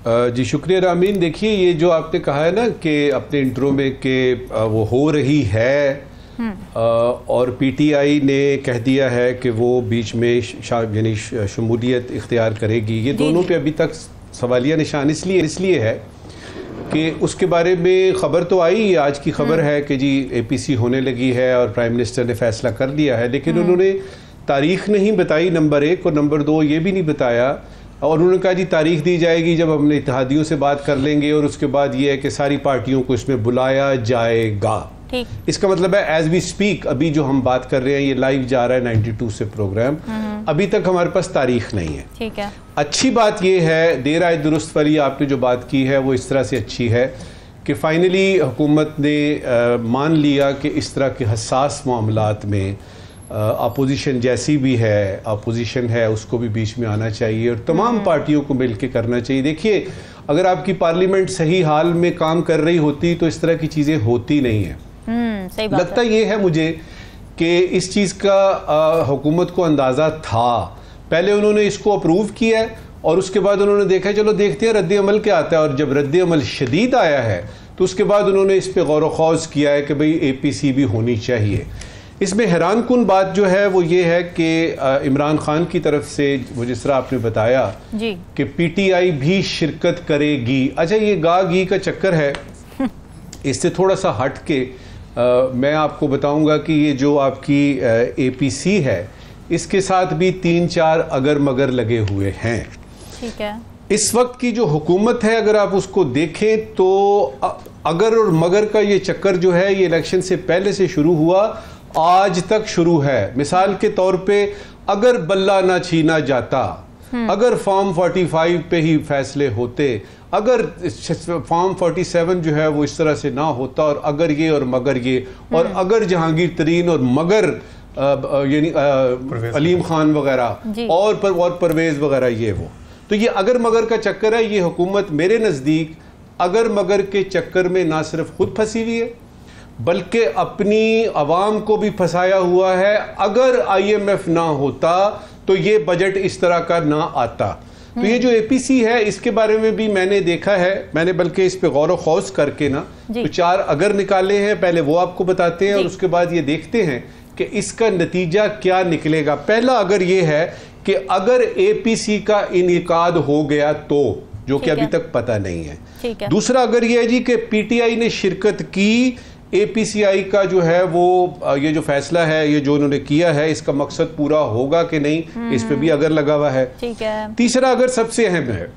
جی شکریہ رامین. دیکھیے یہ جو آپ نے کہا ہے نا کہ اپنے انٹرو میں کہ وہ ہو رہی ہے اور پی ٹی آئی نے کہہ دیا ہے کہ وہ بیچ میں یعنی شمولیت اختیار کرے گی, یہ دونوں پہ ابھی تک سوالیہ نشان اس لیے ہے کہ اس کے بارے میں خبر تو آئی, آج کی خبر ہے کہ جی اے پی سی ہونے لگی ہے اور پرائم منسٹر نے فیصلہ کر لیا ہے, لیکن انہوں نے تاریخ نہیں بتائی نمبر 1, اور نمبر 2 یہ بھی نہیں بتایا, اور انہوں نے کہا جی تاریخ دی جائے گی جب ہم نے اتحادیوں سے بات کر لیں گے, اور اس کے بعد یہ ہے کہ ساری پارٹیوں کو اس میں بلایا جائے گا. اس کا مطلب ہے ایز وی اسپیک ابھی جو ہم بات کر رہے ہیں یہ لائیو جا رہا ہے 92 سے پروگرام, ابھی تک ہمارے پاس تاریخ نہیں ہے. ٹھیک ہے, اچھی بات یہ ہے, دیر آئے درست والی آپ نے جو بات کی ہے وہ اس طرح سے اچھی ہے کہ فائنلی حکومت نے مان لیا کہ اس طرح کے حساس معاملات میں اپوزیشن جیسی بھی ہے, اپوزیشن ہے اس کو بھی بیچ میں آنا چاہیے اور تمام پارٹیوں کو مل کے کرنا چاہیے. دیکھیے اگر آپ کی پارلیمنٹ صحیح حال میں کام کر رہی ہوتی تو اس طرح کی چیزیں ہوتی نہیں ہیں. لگتا یہ ہے مجھے کہ اس چیز کا حکومت کو اندازہ تھا, پہلے انہوں نے اس کو اپروو کیا ہے اور اس کے بعد انہوں نے دیکھا چلو دیکھتے ہیں رد عمل کیا آتا ہے, اور جب رد عمل شدید آیا ہے تو اس کے بعد انہوں نے اس پہ غور و خوض کیا ہے کہ بھئی اے پی سی بھی ہونی چاہیے. اس میں حیران کن بات جو ہے وہ یہ ہے کہ عمران خان کی طرف سے وہ جس طرح آپ نے بتایا کہ پی ٹی آئی بھی شرکت کرے گی. اچھا یہ گا گی کا چکر ہے, اس سے تھوڑا سا ہٹ کے میں آپ کو بتاؤں گا کہ یہ جو آپ کی اے پی سی ہے اس کے ساتھ بھی 3-4 اگر مگر لگے ہوئے ہیں. ٹھیک ہے, اس وقت کی جو حکومت ہے اگر آپ اس کو دیکھیں تو اگر اور مگر کا یہ چکر جو ہے یہ الیکشن سے پہلے سے شروع ہوا, آج تک شروع ہے. مثال کے طور پہ اگر بلہ نہ چھینا جاتا, اگر فارم 45 پہ ہی فیصلے ہوتے, اگر فارم 47 جو ہے وہ اس طرح سے نہ ہوتا, اور اگر یہ اور مگر یہ, اور اگر جہانگیر ترین اور مگر یعنی علیم خان وغیرہ اور پرویز وغیرہ یہ وہ, تو یہ اگر مگر کا چکر ہے. یہ حکومت میرے نزدیک اگر مگر کے چکر میں نہ صرف خود پھنسی ہوئی ہے بلکہ اپنی عوام کو بھی پھنسایا ہوا ہے. اگر آئی ایم ایف نہ ہوتا تو یہ بجٹ اس طرح کا نہ آتا. تو یہ جو اے پی سی ہے اس کے بارے میں بھی میں نے دیکھا ہے, میں نے بلکہ اس پہ غور و خوض کر کے نا تو 4 اگر نکالے ہیں, پہلے وہ آپ کو بتاتے ہیں اور اس کے بعد یہ دیکھتے ہیں کہ اس کا نتیجہ کیا نکلے گا. پہلا اگر یہ ہے کہ اگر اے پی سی کا انعقاد ہو گیا تو, جو کہ ابھی تک پتہ نہیں ہے. دوسرا اگر یہ ہے جی کہ پی ٹی آئی نے شرکت کی, اے پی سی آئی کا جو ہے وہ یہ جو فیصلہ ہے یہ جو انہوں نے کیا ہے اس کا مقصد پورا ہوگا کہ نہیں, اس پہ بھی اگر لگا ہوا ہے. تیسرا اگر سب سے اہم ہے,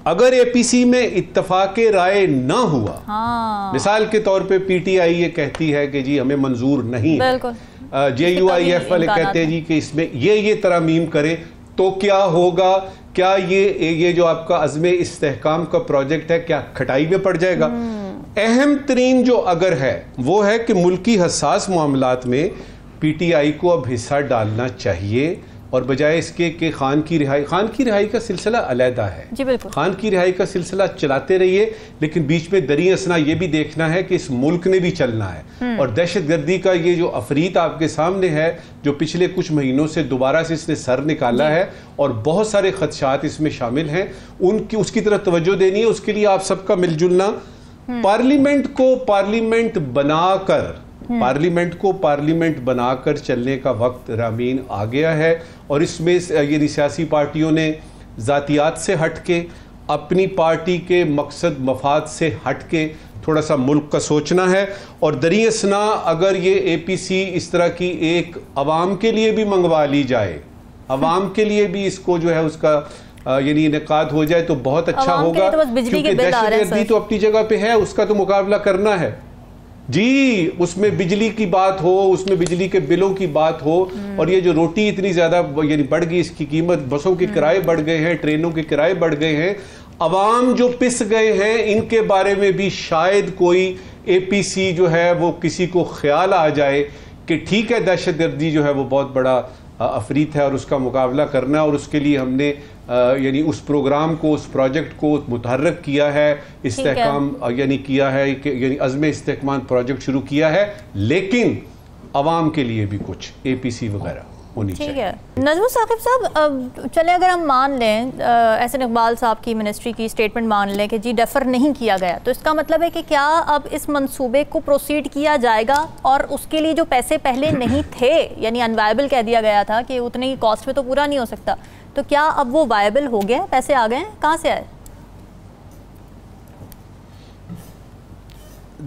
اگر اے پی سی میں اتفاق رائے نہ ہوا, مثال کے طور پہ پی ٹی آئی یہ کہتی ہے کہ جی ہمیں منظور نہیں, جے یو آئی ایف والے کہتے ہیں جی کہ اس میں یہ ترامیم کرے, تو کیا ہوگا؟ کیا یہ جو آپ کا عزم استحکام کا پروجیکٹ ہے کیا کھٹائی میں پڑ جائے گا؟ اہم ترین جو اگر ہے وہ ہے کہ ملکی حساس معاملات میں پی ٹی آئی کو اب حصہ ڈالنا چاہیے, اور بجائے اس کے کہ خان کی رہائی کا سلسلہ علیحدہ ہے. جی بالکل, خان کی رہائی کا سلسلہ چلاتے رہیے, لیکن بیچ میں دریں اثنا یہ بھی دیکھنا ہے کہ اس ملک نے بھی چلنا ہے. اور دہشت گردی کا یہ جو افریت آپ کے سامنے ہے جو پچھلے کچھ مہینوں سے دوبارہ سے اس نے سر نکالا ہے اور بہت سارے خدشات اس میں شامل ہیں, اس کی طرف توجہ دینی ہے. اس کے لیے آپ سب کا مل جلنا, پارلیمنٹ کو پارلیمنٹ بنا کر چلنے کا وقت رامین آ گیا ہے. اور اس میں یعنی سیاسی پارٹیوں نے ذاتیات سے ہٹ کے, اپنی پارٹی کے مقصد مفاد سے ہٹ کے تھوڑا سا ملک کا سوچنا ہے. اور دریں اثنا اگر یہ اے پی سی اس طرح کی ایک عوام کے لیے بھی منگوا لی جائے, عوام کے لیے بھی اس کو جو ہے اس کا یعنی انعقاد ہو جائے تو بہت اچھا ہوگا, کیونکہ دہشت گردی تو اپنی جگہ پہ ہے, اس کا تو مقابلہ کرنا ہے. جی اس میں بجلی کی بات ہو, اس میں بجلی کے بلوں کی بات ہو, اور یہ جو روٹی اتنی زیادہ یعنی بڑھ گئی, اس کی قیمت, بسوں کے کرائے بڑھ گئے ہیں, ٹرینوں کے کرائے بڑھ گئے ہیں, عوام جو پس گئے ہیں ان کے بارے میں بھی شاید کوئی اے پی سی جو ہے وہ کسی کو خیال آ جائے کہ ٹھیک ہے دہشت گردی جو ہے وہ بہت بڑا افریت ہے اور اس کا مقابلہ کرنا ہے, اور اس کے لیے ہم نے یعنی اس پروگرام کو, اس پروجیکٹ کو متحرک کیا ہے, استحکام یعنی کیا ہے, یعنی عزم استحکام پروجیکٹ شروع کیا ہے, لیکن عوام کے لیے بھی کچھ اے پی سی وغیرہ. ہونی چاہیے. ٹھیک ہے نجم ثاقب صاحب، چلیں اگر ہم مان لیں احسن اقبال صاحب کی منسٹری کی سٹیٹمنٹ مان لیں کہ جی ڈیفر نہیں کیا گیا، تو اس کا مطلب ہے کہ کیا اب اس منصوبے کو پروسیڈ کیا جائے گا اور اس کے لیے جو پیسے پہلے نہیں تھے، یعنی ان وائبل کہہ دیا گیا تھا کہ اتنی کاسٹ میں تو پورا نہیں ہو سکتا، تو کیا اب وہ وائبل ہو گیا، پیسے آ گئے ہیں، کہاں سے آئے؟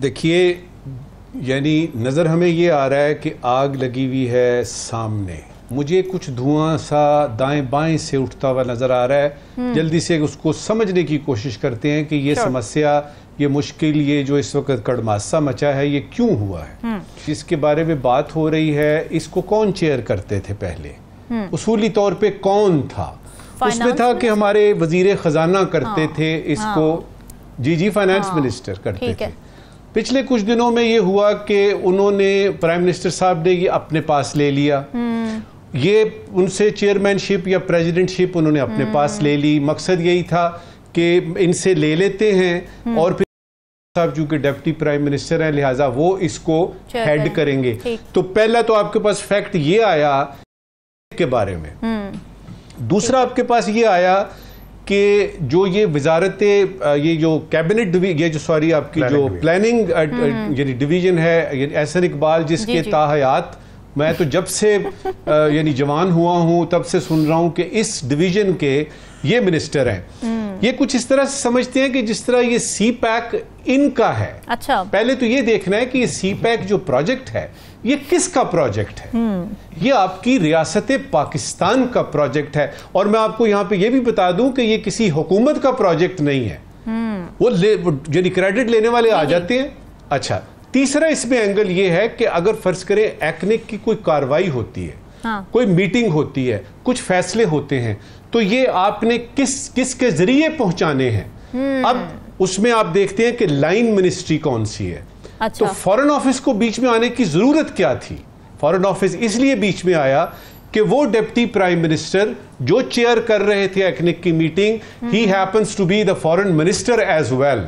دیکھیے یعنی نظر ہمیں یہ آ رہا ہے کہ آگ لگی ہوئی ہے سامنے، مجھے کچھ دھواں سا دائیں بائیں سے اٹھتا ہوا نظر آ رہا ہے. جلدی سے اس کو سمجھنے کی کوشش کرتے ہیں کہ یہ سمسیا، یہ مشکل، یہ جو اس وقت کڑماسا مچا ہے یہ کیوں ہوا ہے. اس کے بارے میں بات ہو رہی ہے، اس کو کون چیئر کرتے تھے پہلے، اصولی طور پہ کون تھا؟ اس میں تھا کہ ہمارے وزیر خزانہ کرتے تھے اس کو، جی فائنانس منسٹر کرتے تھے. پچھلے کچھ دنوں میں یہ ہوا کہ انہوں نے پرائم منسٹر صاحب نے یہ اپنے پاس لے لیا، یہ ان سے چیئرمین شپ یا پریزیڈنٹ شپ انہوں نے اپنے پاس لے لی. مقصد یہی تھا کہ ان سے لے لیتے ہیں اور پھر صاحب چونکہ ڈیپٹی پرائم منسٹر ہیں لہٰذا وہ اس کو ہیڈ کریں گے. تو پہلا تو آپ کے پاس فیکٹ یہ آیا کے بارے میں. دوسرا آپ کے پاس یہ آیا کہ جو یہ وزارت، یہ جو کیبنٹ، یہ جو سوری آپ کی جو پلاننگ یعنی ڈویژن ہے احسن اقبال جس کے تاحیات میں تو جب سے یعنی جوان ہوا ہوں تب سے سن رہا ہوں کہ اس ڈویژن کے یہ منسٹر ہیں. یہ کچھ اس طرح سے سمجھتے ہیں کہ جس طرح یہ سی پیک ان کا ہے. اچھا پہلے تو یہ دیکھنا ہے کہ یہ سی پیک جو پروجیکٹ ہے یہ کس کا پروجیکٹ ہے. یہ آپ کی ریاست پاکستان کا پروجیکٹ ہے، اور میں آپ کو یہاں پہ یہ بھی بتا دوں کہ یہ کسی حکومت کا پروجیکٹ نہیں ہے. وہ یعنی کریڈٹ لینے والے آ جاتے ہیں. اچھا تیسرا اس میں اینگل یہ ہے کہ اگر فرض کریں ایکنک کی کوئی کاروائی ہوتی ہے، کوئی میٹنگ ہوتی ہے، کچھ فیصلے ہوتے ہیں، تو یہ آپ نے کس کے ذریعے پہنچانے ہیں. اب اس میں آپ دیکھتے ہیں کہ لائن منسٹری کون سی ہے. تو فورن آفس کو بیچ میں آنے کی ضرورت کیا تھی؟ فورن آفس اس لیے بیچ میں آیا کہ وہ ڈپٹی پرائم منسٹر جو چیئر کر رہے تھے ایکنک کی meeting, he happens to be the foreign minister as well.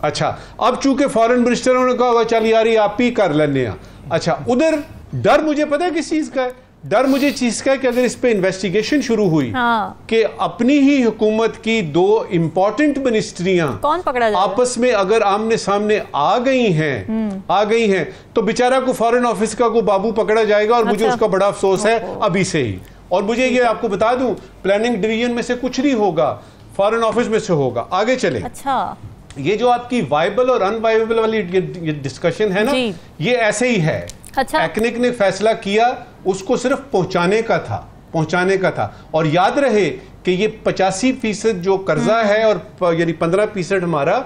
اچھا اب چونکہ فورن منسٹر انہوں نے کہا چل یار یہ آپ ہی کر لینے ہیں. اچھا ادھر ڈر مجھے پتا ہے کس چیز کا ہے؟ ڈر مجھے چیز کا ہے کہ اگر اس پہ انویسٹیگیشن شروع ہوئی کہ اپنی ہی حکومت کی دو امپورٹنٹ منسٹریاں آپس میں اگر آمنے سامنے آ گئی ہیں تو بیچارہ کو فورن آفس کا کو بابو پکڑا جائے گا، اور مجھے اس کا بڑا افسوس ہے ابھی سے ہی. اور مجھے یہ آپ کو بتا دوں پلاننگ ڈویژن میں سے کچھ نہیں ہوگا، فورن آفس میں سے ہوگا. آگے چلیں. یہ جو آپ کی وائبل اور ان وائبل والی ڈسکشن ہے نا، یہ ایسے ہی ہے. ایکنک نے فیصلہ کیا اس کو صرف پہنچانے کا تھا. اور یاد رہے کہ یہ 85% جو قرضہ ہے اور یعنی 15% ہمارا،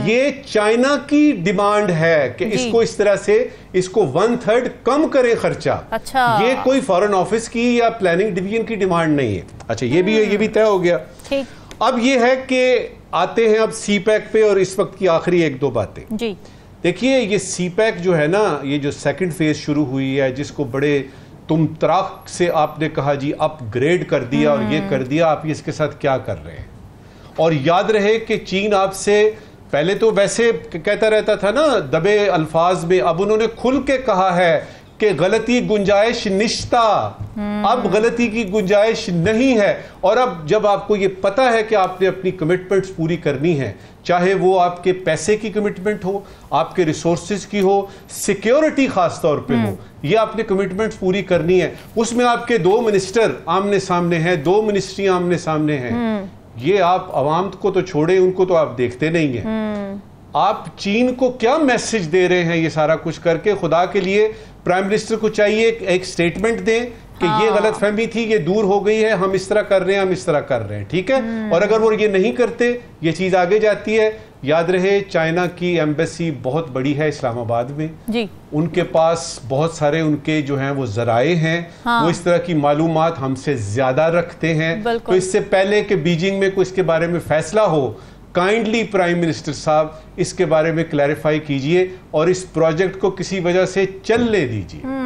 یہ چائنا کی ڈیمانڈ ہے کہ اس کو اس طرح سے اس کو 1/3 کم کرے خرچہ. یہ کوئی فورن آفس کی یا پلاننگ ڈویژن کی ڈیمانڈ نہیں ہے. اچھا یہ بھی طے ہو گیا. اب یہ ہے کہ آتے ہیں اب سی پیک پہ، اور اس وقت کی آخری ایک دو باتیں. دیکھیے یہ سی پیک جو ہے نا، یہ جو سیکنڈ فیز شروع ہوئی ہے جس کو بڑے تم تراک سے آپ نے کہا جی اپ گریڈ کر دیا اور یہ کر دیا، آپ اس کے ساتھ کیا کر رہے ہیں. اور یاد رہے کہ چین آپ سے پہلے تو ویسے کہتا رہتا تھا نا دبے الفاظ میں، اب انہوں نے کھل کے کہا ہے کہ غلطی گنجائش نشتا، اب غلطی کی گنجائش نہیں ہے. اور اب جب آپ کو یہ پتا ہے کہ آپ نے اپنی کمٹمنٹس پوری کرنی ہے، چاہے وہ آپ کے پیسے کی کمٹمنٹ ہو، آپ کے ریسورسز کی ہو، سیکیورٹی خاص طور پہ ہو، یہ آپ نے کمٹمنٹس پوری کرنی ہے. اس میں آپ کے 2 منسٹر آمنے سامنے ہیں، 2 منسٹریاں آمنے سامنے ہیں. یہ آپ عوام کو تو چھوڑیں، ان کو تو آپ دیکھتے نہیں ہیں. آپ چین کو کیا میسج دے رہے ہیں یہ سارا کچھ کر کے؟ خدا کے لیے پرائم منسٹر کو چاہیے ایک سٹیٹمنٹ دیں کہ یہ غلط فہمی تھی، یہ دور ہو گئی ہے، ہم اس طرح کر رہے ہیں، ہم اس طرح کر رہے ہیں. ٹھیک ہے. اور اگر وہ یہ نہیں کرتے یہ چیز آگے جاتی ہے. یاد رہے چائنا کی ایمبیسی بہت بڑی ہے اسلام آباد میں، ان کے پاس بہت سارے ان کے جو ہیں وہ ذرائع ہیں، وہ اس طرح کی معلومات ہم سے زیادہ رکھتے ہیں. تو اس سے پہلے کہ بیجنگ میں کوئی اس کے بارے میں فیصلہ ہو، کائنڈلی پرائم منسٹر صاحب اس کے بارے میں کلیریفائی کیجئے اور اس پروجیکٹ کو کسی وجہ سے چلنے دیجئے.